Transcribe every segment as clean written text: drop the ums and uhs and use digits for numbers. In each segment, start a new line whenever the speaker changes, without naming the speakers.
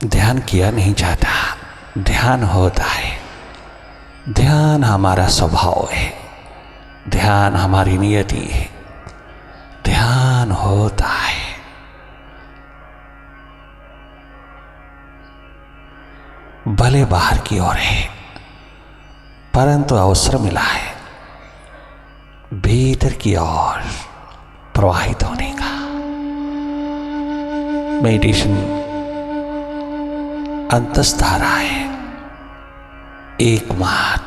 ध्यान किया नहीं जाता, ध्यान होता है। ध्यान हमारा स्वभाव है, ध्यान हमारी नियति है, ध्यान होता है। भले बाहर की ओर है, परंतु अवसर मिला है भीतर की ओर प्रवाहित होने का। मेडिटेशन अंतस्धारा है, एकमात्र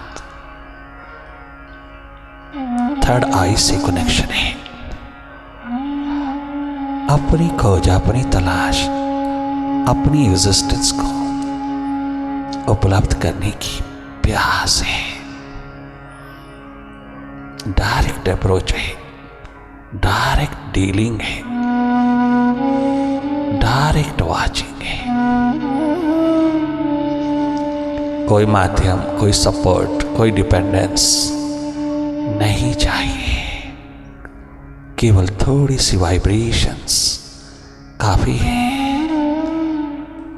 थर्ड आई से कनेक्शन है। अपनी खोज, अपनी तलाश, अपनी एग्जिस्टेंस को उपलब्ध करने की प्यास है। डायरेक्ट अप्रोच है, डायरेक्ट डीलिंग है, डायरेक्ट वाचिंग है। कोई माध्यम, कोई सपोर्ट, कोई डिपेंडेंस नहीं चाहिए। केवल थोड़ी सी वाइब्रेशंस काफी है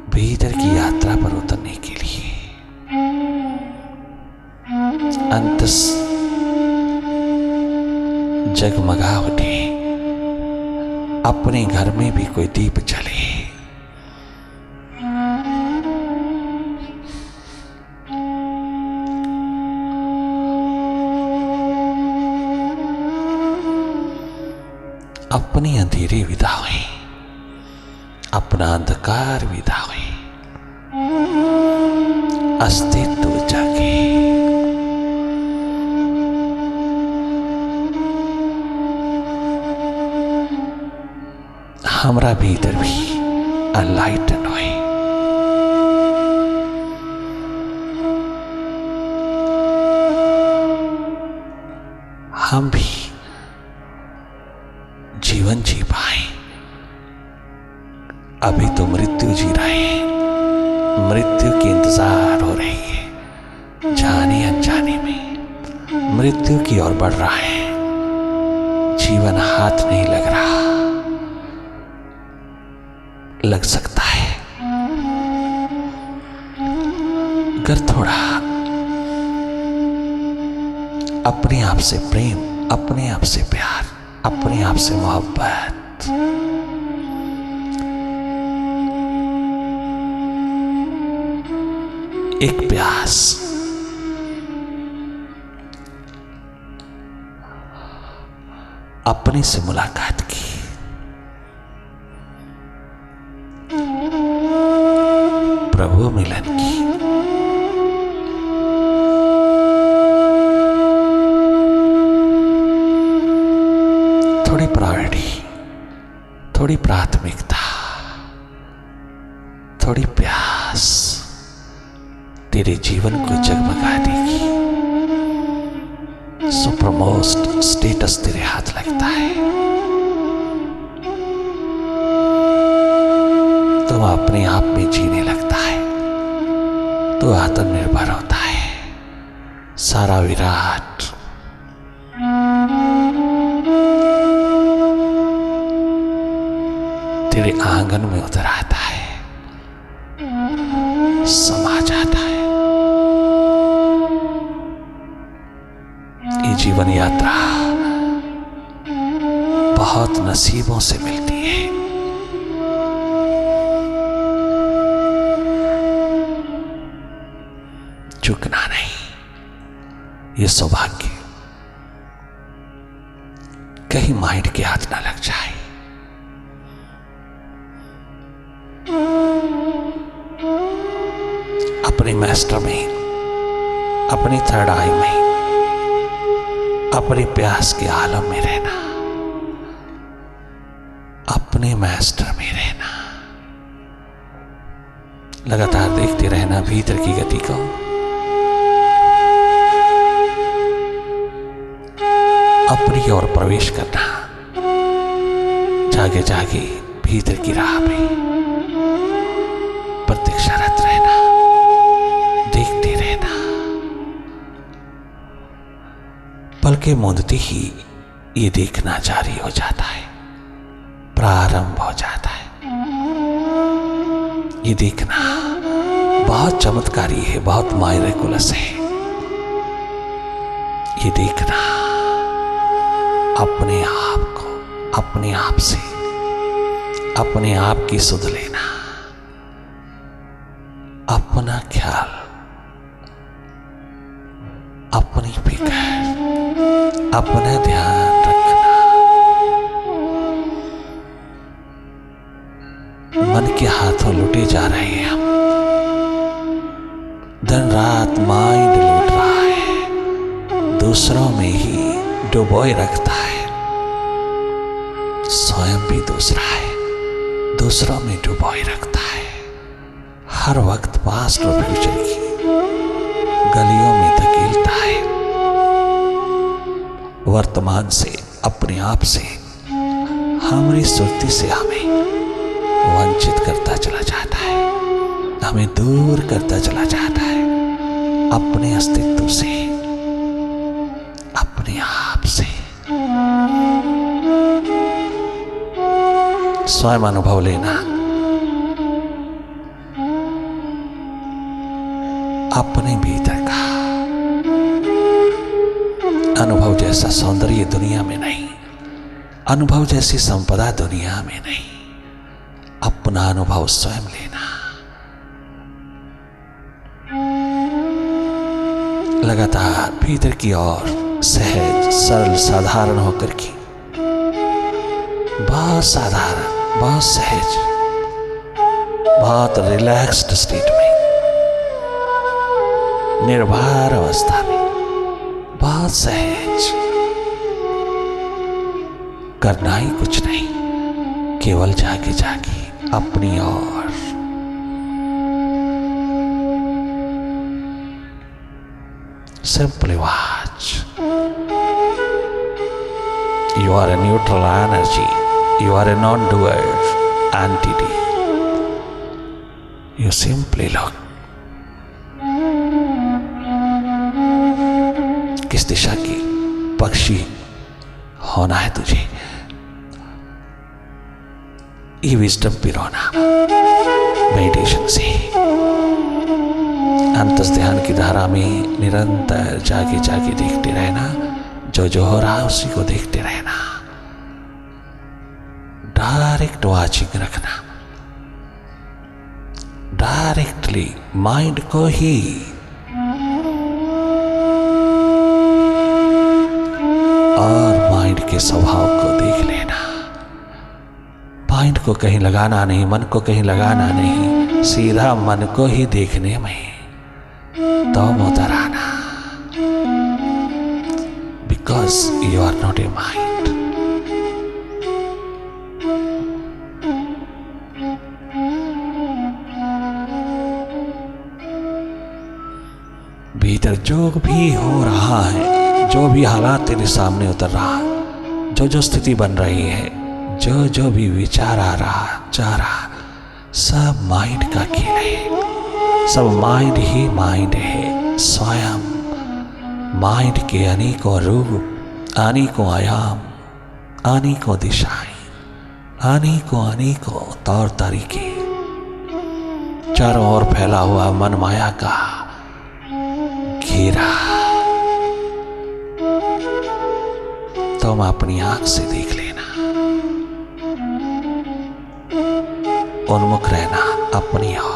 भीतर की यात्रा पर उतरने के लिए। अंतस जगमगा उठे, अपने घर में भी कोई दीप जले। अपनी अंधेरे विदा हुए, अपना अंधकार विदा हुए, अस्तित्व जागे। हमरा भीतर भी अनलाइटन हुए। हम भी जीवन जी पाए। अभी तो मृत्यु जी रहे हैं, मृत्यु की इंतजार हो रही है। जाने अनजाने में मृत्यु की ओर बढ़ रहा है। जीवन हाथ नहीं लग रहा, लग सकता है अगर थोड़ा अपने आप से प्रेम, अपने आप से प्यार, अपने आप से मोहब्बत, एक प्यास, अपने से मुलाकात की। प्रभु मिलन की। थोड़ी प्रायोरिटी, थोड़ी प्राथमिकता, थोड़ी प्यास तेरे जीवन को जगमगा देगी। सुपरमोस्ट स्टेटस तेरे हाथ लगता है। तो अपने आप में जीने लगता है, तो आत्मनिर्भर होता है। सारा विराट तेरे आंगन में उतर आता है, समा जाता है। ये जीवन यात्रा बहुत नसीबों से मिलती है। चूकना नहीं। ये सौभाग्य कहीं माइंड के हाथ ना लग जाए। अपने मास्टर में, अपनी थर्ड आई में, अपने प्यास के आलम में रहना, अपने मास्टर में रहना, लगातार देखते रहना भीतर की गति को। अपनी ओर प्रवेश करना, जागे जागे भीतर की राह में प्रतीक्षारत रहना, देखते रहना। पलके मूंदते ही ये देखना जारी हो जाता है, प्रारंभ हो जाता है। ये देखना बहुत चमत्कारी है, बहुत मायरेकुलस है। ये देखना अपने आप को अपने आप से अपने आप की सुध लेना, अपना ख्याल, अपनी फिक्र, अपना ध्यान रखना। मन के हाथों लुटे जा रहे हैं हम। दिन रात माइंड लूट रहा है, दूसरों में ही डुबोए रखता है। स्वयं भी दूसरा है, दूसरों में डुबोए रखता है। हर वक्त पास्ट और फ्यूचर की गलियों में धकेलता है। वर्तमान से, अपने आप से, हमारी सुरती से हमें वंचित करता चला जाता है, हमें दूर करता चला जाता है अपने अस्तित्व से, अपने आप से। स्वयं अनुभव लेना, अपने भीतर का अनुभव जैसा सौंदर्य दुनिया में नहीं, अनुभव जैसी संपदा दुनिया में नहीं। अपना अनुभव स्वयं लेना, लगातार भीतर की ओर सहज सरल साधारण होकर की, बहुत साधारण, बहुत सहज, बहुत रिलैक्स्ड स्टेट में, निर्भर अवस्था में, बहुत सहज, करना ही कुछ नहीं, केवल जागे जागे अपनी ओर। Simply watch. You are a neutral energy. You are a non-doer entity. You simply look. किस दिशा की पक्षी होना है तुझे, ये विजडम पिरोना मेडिटेशन से, अंतस ध्यान की धारा में निरंतर जागे जागे देखते रहना। जो जो हो रहा है उसी को देखते रहना, डायरेक्ट वाचिंग रखना, डायरेक्टली माइंड को ही और माइंड के स्वभाव को देख लेना। माइंड को कहीं लगाना नहीं, मन को कहीं लगाना नहीं, सीधा मन को ही देखने में तो उतर आना। Because you are not a mind. भीतर जो भी हो रहा है, जो भी हालात तेरे सामने उतर रहा, जो जो स्थिति बन रही है, जो जो भी विचार आ रहा जा रहा, सब माइंड का खेल है। सब माइंड ही माइंड है। स्वयं माइंड के अनेकों रूप, अनेकों आयाम, अनेकों दिशाएं, अनेकों तौर तरीके, चारों ओर फैला हुआ मन माया का घेरा तुम अपनी आंख से देख लेना। उन्मुख रहना अपनी ओर।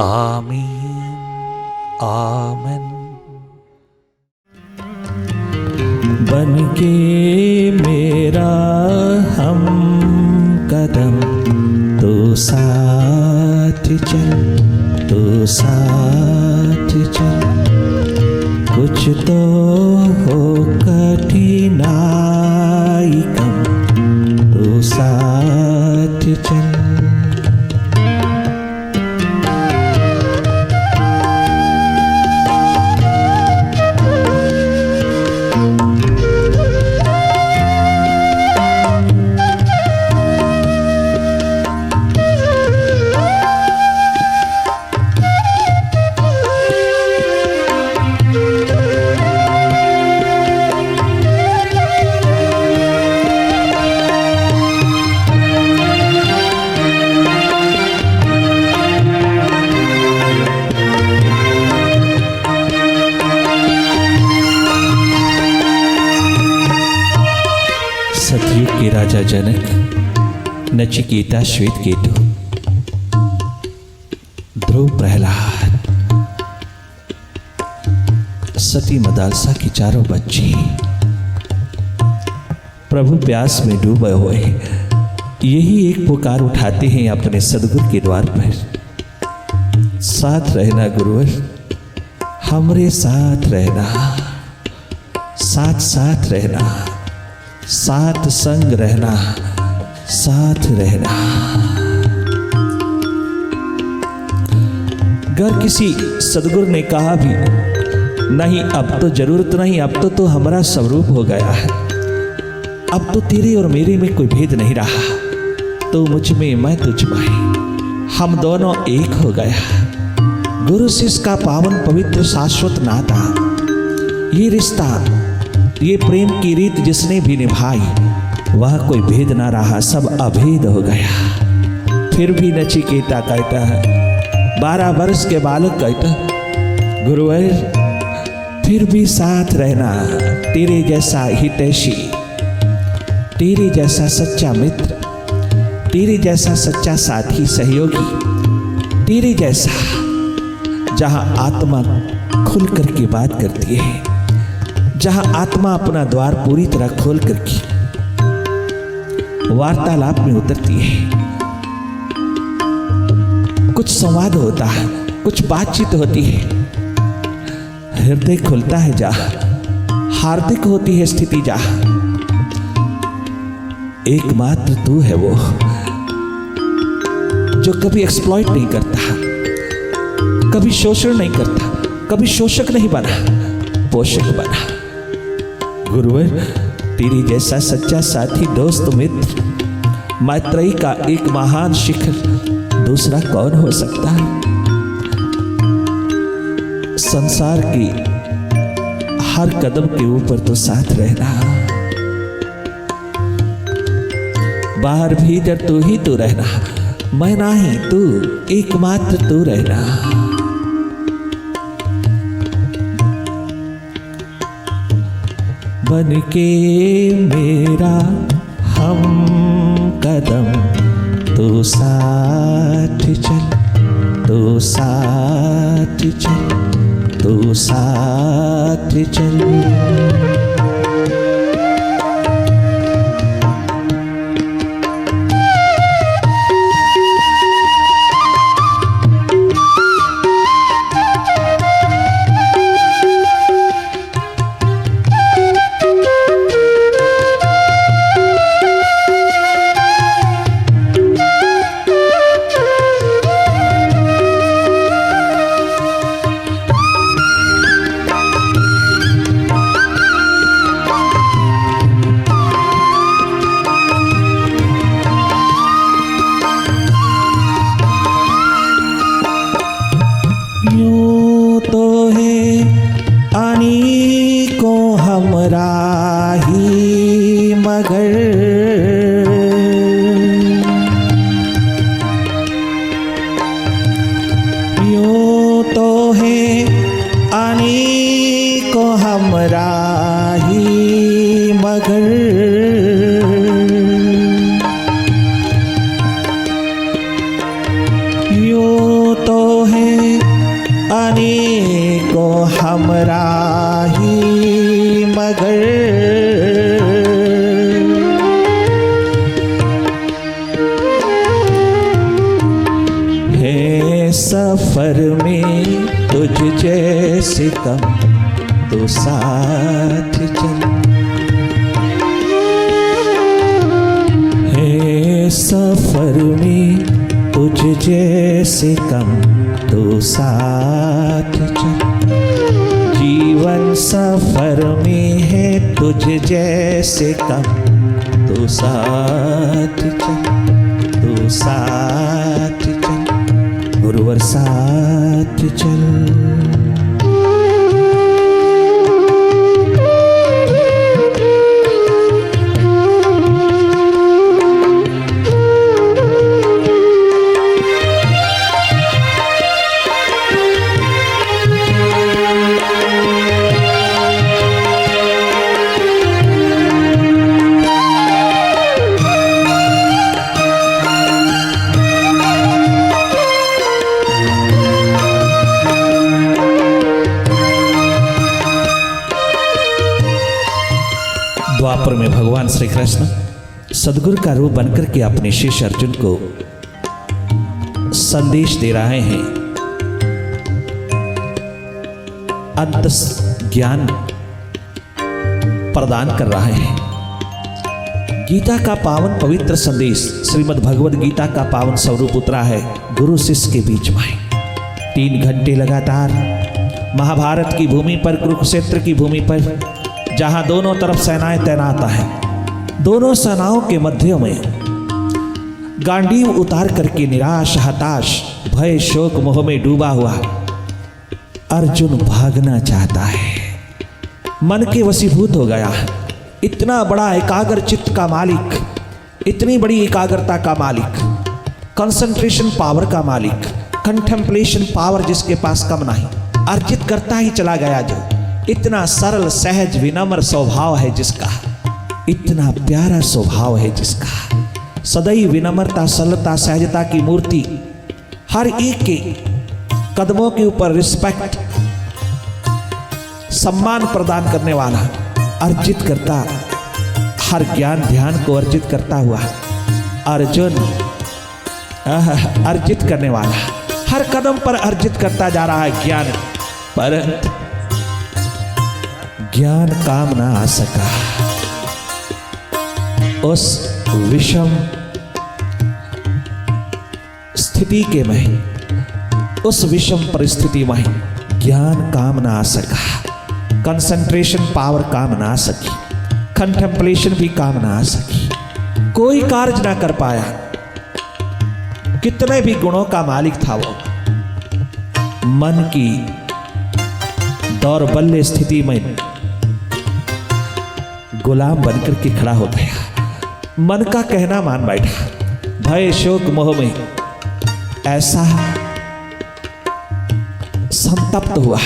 आमीन आमीन।
बन के मेरा हम कदम, तो साथ चल, तो साथ चल। कुछ तो हो कठिनाई कम, तो साथ चल। सतयुग के राजा जनक, नचिकेता श्वेत केतु, ध्रुव प्रहलाद, सती मदालसा की चारों बच्चे प्रभु प्यास में डूबे हुए यही एक पुकार उठाते हैं अपने सदगुरु के द्वार पर। साथ रहना गुरुवर, हमरे साथ रहना, साथ साथ रहना, साथ संग रहना, साथ रहना। अगर किसी सदगुरु ने कहा भी नहीं अब तो जरूरत नहीं, अब तो हमारा स्वरूप हो गया है, अब तो तेरे और मेरे में कोई भेद नहीं रहा, तो मुझ में मैं तुझ में, हम दोनों एक हो गया। गुरु शिष्य का पावन पवित्र शाश्वत नाता, ये रिश्ता, ये प्रेम की रीत जिसने भी निभाई वह कोई भेद ना रहा, सब अभेद हो गया। फिर भी नचिकेता कहता है, 12 वर्ष के बालक कहता, गुरुवर फिर भी साथ रहना, तेरे जैसा हितैषी, तेरे जैसा सच्चा मित्र, तेरे जैसा सच्चा साथी सहयोगी, तेरे जैसा जहां आत्मा खुल करके बात करती है, जहां आत्मा अपना द्वार पूरी तरह खोल करके वार्तालाप में उतरती है, कुछ संवाद होता है, कुछ बातचीत होती है, हृदय खुलता है, जहां हार्दिक होती है स्थिति, जहां एकमात्र तू है वो जो कभी एक्सप्लॉइट नहीं करता, कभी शोषण नहीं करता, कभी शोषक नहीं बना, पोषक बना। गुरुवर तेरी जैसा सच्चा साथी, दोस्त, मित्र, मैत्रेयी का एक महान शिखर दूसरा कौन हो सकता है। संसार की हर कदम के ऊपर तो साथ रहना, बाहर भीतर तू ही तू रहना, मैं नहीं तू, एकमात्र तू रहना। बन के मेरा हम कदम, तू साथ चल, तू साथ चल, तू साथ चल। सफर में तुझ जैसे कम, तो साथ चल, है सफर में तुझ जैसे कम, तो साथ चल। जीवन सफर में है तुझ जैसे कम, तो साथ चल, तो साथ चल, गुरुवर साथ चल। भगवान श्री कृष्ण सदगुरु का रूप बनकर के अपने शिष्य अर्जुन को संदेश दे रहे हैं, अंत ज्ञान प्रदान कर रहे हैं। गीता का पावन पवित्र संदेश, श्रीमद् भगवद गीता का पावन स्वरूप उतरा है गुरु शिष्य के बीच में। 3 घंटे लगातार महाभारत की भूमि पर, कुरुक्षेत्र की भूमि पर, जहां दोनों तरफ सेनाएं तैनात है, दोनों सेनाओं के मध्य में गांडीव उतार करके निराश, हताश, भय, शोक, मोह में डूबा हुआ अर्जुन भागना चाहता है। मन के वशीभूत हो गया। इतना बड़ा एकाग्र चित्त का मालिक, इतनी बड़ी एकाग्रता का मालिक, कंसंट्रेशन पावर का मालिक, कंटेम्पलेशन पावर जिसके पास कम नहीं, अर्जित करता ही चला गया। जो इतना सरल, सहज, विनम्र स्वभाव है जिसका, इतना प्यारा स्वभाव है जिसका, सदैव विनम्रता, सरलता, सहजता की मूर्ति, हर एक के कदमों के ऊपर रिस्पेक्ट, सम्मान प्रदान करने वाला, अर्जित करता, हर ज्ञान ध्यान को अर्जित करता हुआ अर्जुन अर्जित करने वाला, हर कदम पर अर्जित करता जा रहा है ज्ञान, पर ज्ञान काम ना आ सका। उस विषम स्थिति के में, उस विषम परिस्थिति में ज्ञान काम ना आ सका, कंसंट्रेशन पावर काम ना आ सकी, कंटेम्पलेशन भी काम ना आ सकी, कोई कार्य ना कर पाया। कितने भी गुणों का मालिक था वो, मन की दौर्बल्य स्थिति में गुलाम बनकर के खड़ा हो गया। मन का कहना मान बैठा, भय, शोक, मोह में ऐसा संतप्त हुआ,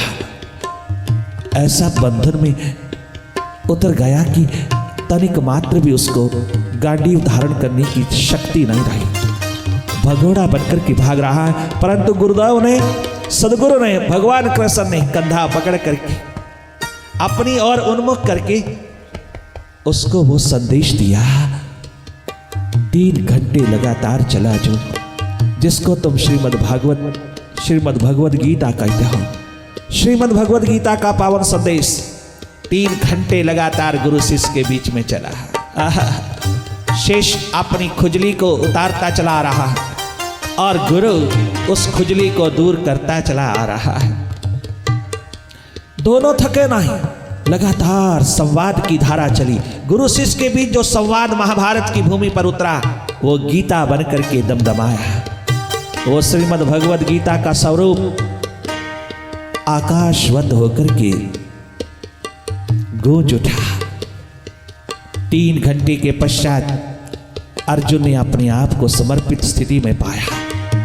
ऐसा बंधन में उतर गया कि तनिक मात्र भी उसको गांडीव धारण करने की शक्ति नहीं रही। भगोड़ा बनकर के भाग रहा है, परंतु गुरुदेव ने, सदगुरु ने, भगवान कृष्ण ने कंधा पकड़ करके अपनी ओर उन्मुख करके उसको वो संदेश दिया। 3 घंटे लगातार चला जो, जिसको तुम श्रीमद् भगवद गीता कहते हो। श्रीमद् भगवद गीता का पावन संदेश 3 घंटे लगातार गुरु शिष्य के बीच में चला। शेष अपनी खुजली को उतारता चला आ रहा है और गुरु उस खुजली को दूर करता चला आ रहा है। दोनों थके नहीं, लगातार संवाद की धारा चली। गुरु शिष्य के बीच जो संवाद महाभारत की भूमि पर उतरा, वो गीता बनकर के दमदमाया। वो श्रीमद् भगवद गीता का स्वरूप आकाशवत होकर के गूंज उठा। 3 घंटे के पश्चात अर्जुन ने अपने आप को समर्पित स्थिति में पाया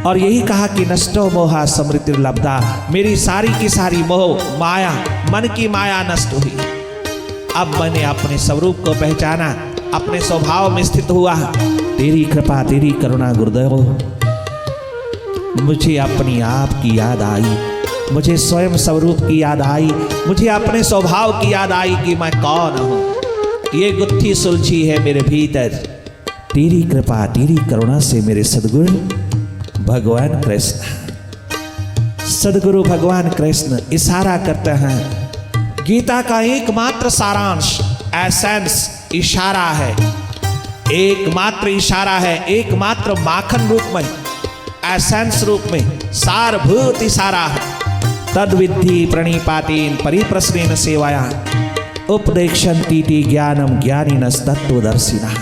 और यही कहा कि नष्टो मोहा समृतिर्लब्धा, मेरी सारी की सारी मोह माया, मन की माया नष्ट हुई। अब मैंने अपने स्वरूप को पहचाना, अपने स्वभाव में स्थित हुआ। तेरी कृपा, तेरी करुणा गुरुदेव, मुझे अपनी आप की याद आई, मुझे स्वयं स्वरूप की याद आई, मुझे अपने स्वभाव की याद आई कि मैं कौन हूँ। ये गुत्थी सुलझी है मेरे भीतर। तेरी कृपा, तेरी करुणा से मेरे सदगुरु भगवान कृष्ण, सदगुरु भगवान कृष्ण इशारा करते हैं। गीता का एकमात्र सारांश, एसेंस इशारा है, एकमात्र इशारा है, एकमात्र माखन रूप में, एसेंस रूप में, सारभूत इशारा है। तद विद्धि प्रणिपातेन परिप्रश्नेन सेवाया उपदेक्षन्तीति ज्ञानम ज्ञानिनस्तत्त्वदर्शिनः,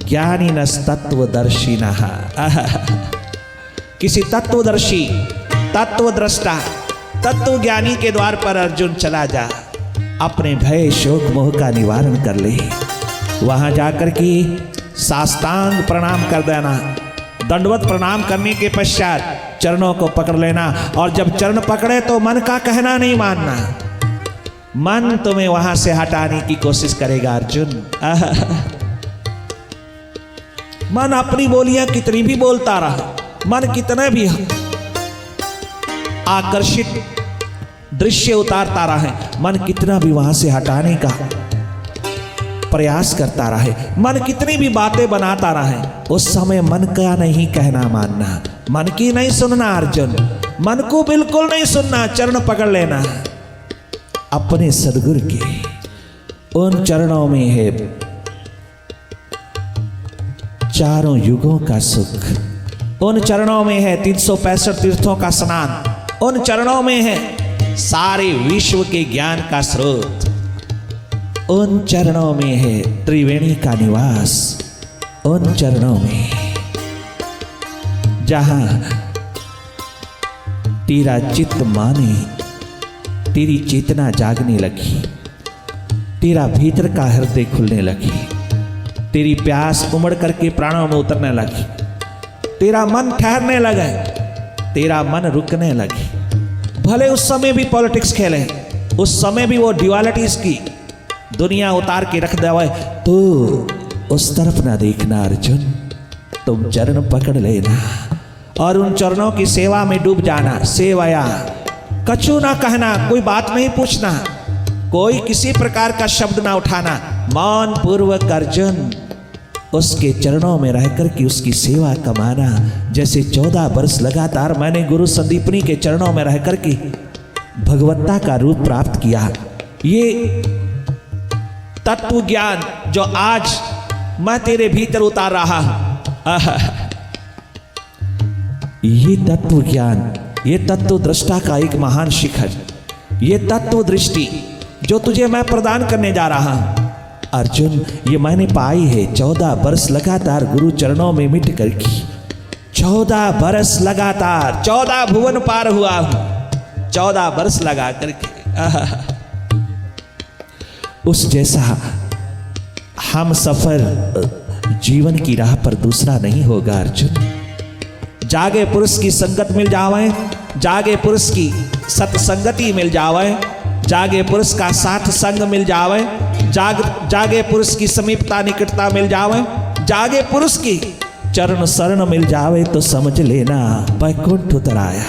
ज्ञानिनस्तत्त्वदर्शिनः। किसी तत्वदर्शी, तत्वद्रष्टा, तत्वज्ञानी के द्वार पर अर्जुन चला जा, अपने भय, शोक, मोह का निवारण कर ले। वहां जाकर के साष्टांग प्रणाम कर देना, दंडवत प्रणाम करने के पश्चात चरणों को पकड़ लेना, और जब चरण पकड़े तो मन का कहना नहीं मानना। मन तुम्हें वहां से हटाने की कोशिश करेगा अर्जुन। मन अपनी बोलियां कितनी भी बोलता रहा, मन कितने भी आकर्षित दृश्य उतारता रहे, मन कितना भी वहां से हटाने का प्रयास करता रहे, मन कितनी भी बातें बनाता रहे, उस समय मन का नहीं कहना मानना, मन की नहीं सुनना अर्जुन, मन को बिल्कुल नहीं सुनना, चरण पकड़ लेना। अपने सदगुरु के उन चरणों में है चारों युगों का सुख, उन चरणों में है 365 तीर्थों का स्नान, उन चरणों में है सारे विश्व के ज्ञान का स्रोत, उन चरणों में है त्रिवेणी का निवास, उन चरणों में जहां तेरा चित्त माने, तेरी चेतना जागने लगी, तेरा भीतर का हृदय खुलने लगी, तेरी प्यास उमड़ करके प्राणों में उतरने लगी, तेरा मन ठहरने लगे, तेरा मन रुकने लगी। भले उस समय भी पॉलिटिक्स खेले, उस समय भी वो ड्युअलिटीज की दुनिया उतार के रख देवे, तो उस तरफ ना देखना अर्जुन, तुम चरण पकड़ लेना और उन चरणों की सेवा में डूब जाना। सेवया कछु ना कहना, कोई बात नहीं पूछना, कोई किसी प्रकार का शब्द ना उठाना, मौन पूर्वक अर्जुन उसके चरणों में रहकर के उसकी सेवा कमाना। जैसे 14 वर्ष लगातार मैंने गुरु संदीपनी के चरणों में रहकर के भगवत्ता का रूप प्राप्त किया। ये तत्व ज्ञान जो आज मैं तेरे भीतर उतार रहा हूं, ये तत्व ज्ञान, ये तत्व दृष्टा का एक महान शिखर, ये तत्व दृष्टि जो तुझे मैं प्रदान करने जा रहा हूं अर्जुन, ये मैंने पाई है 14 वर्ष लगातार गुरु चरणों में मिट करके, 14 वर्ष लगातार, 14 भुवन पार हुआ हूं 14 वर्ष लगा करके। उस जैसा हम सफर जीवन की राह पर दूसरा नहीं होगा अर्जुन। जागे पुरुष की संगत मिल जावे, जागे पुरुष की सत्संगति मिल जावे, जागे पुरुष का साथ संग मिल जावे, जागे पुरुष की समीपता निकटता मिल जावे, जागे पुरुष की चरण शरण मिल जावे, तो समझ लेना वैकुंठ उतर आया,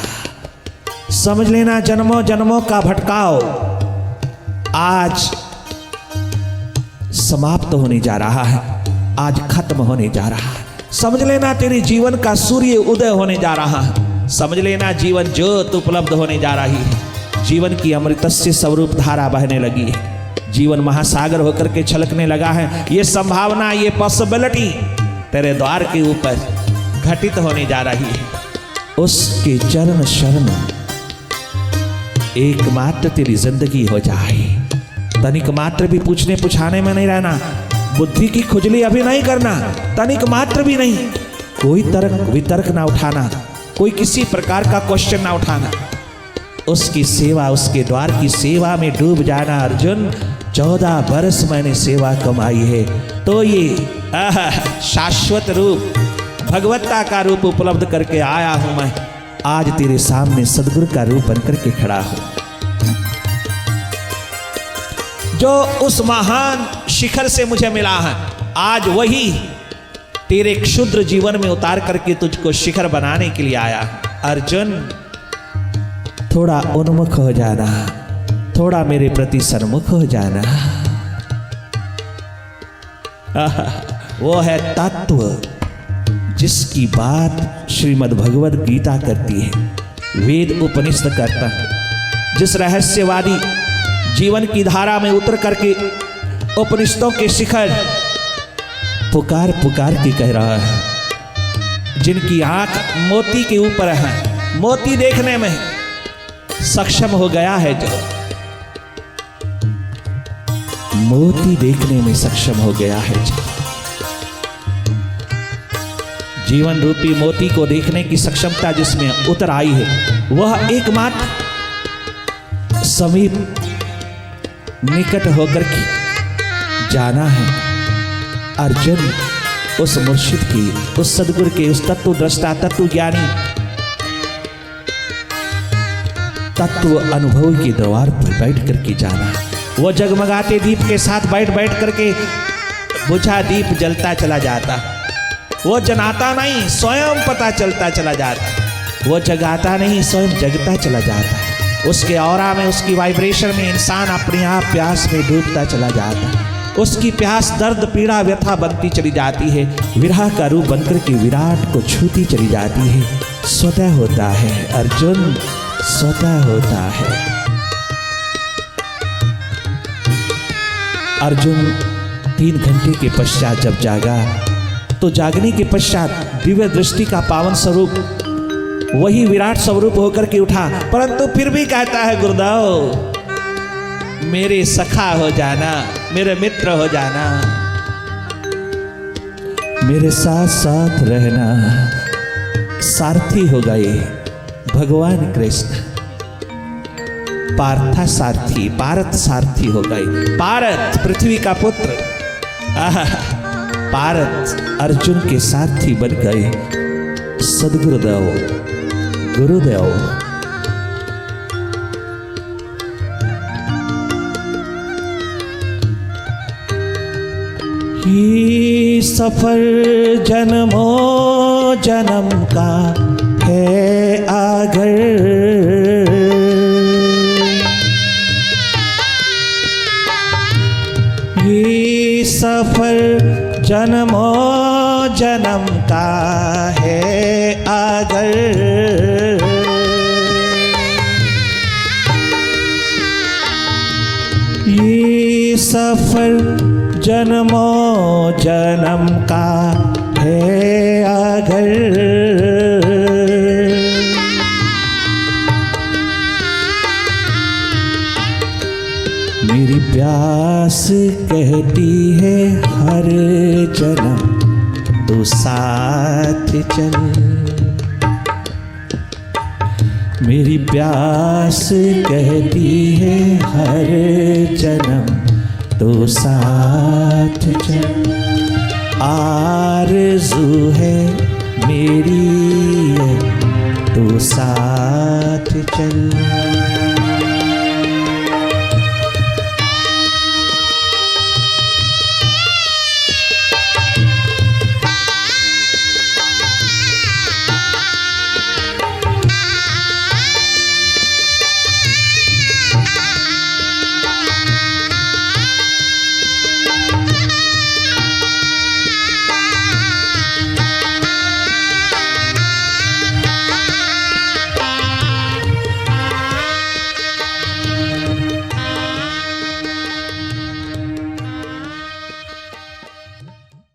समझ लेना जन्मों जन्मों का भटकाव आज समाप्त होने जा रहा है, आज खत्म होने जा रहा है। समझ लेना तेरे जीवन का सूर्य उदय होने जा रहा है, समझ लेना जीवन ज्योत उपलब्ध होने जा रही है, जीवन की अमृतस्य स्वरूप धारा बहने लगी है, जीवन महासागर होकर के छलकने लगा है। ये संभावना, ये पॉसिबिलिटी तेरे द्वार के ऊपर घटित होने जा रही है। उसके चरण शरण एकमात्र तेरी जिंदगी हो जाए, तनिक मात्र भी पूछने पुछाने में नहीं रहना, बुद्धि की खुजली अभी नहीं करना, तनिक मात्र भी नहीं, कोई तर्क वितर्क ना उठाना, कोई किसी प्रकार का क्वेश्चन ना उठाना, उसकी सेवा, उसके द्वार की सेवा में डूब जाना अर्जुन। 14 वर्ष मैंने सेवा कमाई है, तो ये शाश्वत रूप भगवत्ता का रूप उपलब्ध करके आया हूं मैं, आज तेरे सामने सदगुरु का रूप बनकर के खड़ा हूं। जो उस महान शिखर से मुझे मिला है, आज वही तेरे क्षुद्र जीवन में उतार करके तुझको शिखर बनाने के लिए आया। अर्जुन थोड़ा उन्मुख हो जाना, थोड़ा मेरे प्रति सन्मुख हो जाना। वो है तत्व जिसकी बात श्रीमद् भगवद गीता करती है, वेद उपनिषद करता है, जिस रहस्यवादी जीवन की धारा में उतर करके उपनिषदों के शिखर पुकार पुकार के कह रहा है, जिनकी आंख मोती के ऊपर है, मोती देखने में सक्षम हो गया है, जो मोती देखने में सक्षम हो गया है, जो जीवन रूपी मोती को देखने की सक्षमता जिसमें उतर आई है, वह एकमात्र समीप निकट होकर के जाना है अर्जुन। उस मुर्शिद की, उस सदगुरु के, उस तत्व दृष्टा, तत्व ज्ञानी, तत्व अनुभव के द्वार पर बैठ करके जाना। वो जगमगाते दीप के साथ बैठ बैठ करके बुझा दीप जलता चला जाता, वो जनाता नहीं, स्वयं पता चलता चला जाता, वो जगाता नहीं, स्वयं जगता चला जाता। उसके ऑरा में, उसकी वाइब्रेशन में इंसान अपने आप प्यास में डूबता चला जाता। उसकी प्यास दर्द पीड़ा व्यथा बनती चली जाती है, विरह का रूप बनकर के विराट को छूती चली जाती है। स्वतः होता है अर्जुन, स्वतः होता है। अर्जुन 3 घंटे के पश्चात जब जागा तो जागने के पश्चात दिव्य दृष्टि का पावन स्वरूप वही विराट स्वरूप होकर के उठा, परंतु फिर भी कहता है गुरुदेव मेरे सखा हो जाना, मेरे मित्र हो जाना, मेरे साथ साथ रहना। सारथी हो गए भगवान कृष्ण, पार्था सारथी, पारत सारथी हो गए। पारत पृथ्वी का पुत्र, पारत अर्जुन के सारथी बन गए। सदगुरुदेव, गुरुदेव ये सफर जन्मों जन्म का है आगर, ये सफर जन्मों जन्म का है आगर। ये सफर जन्मों जन्म का है अगर, मेरी प्यास कहती है हर जन्म तू साथ चल, मेरी प्यास कहती है हर जन्म तो साथ चल। आरज़ू है मेरी तो साथ चल।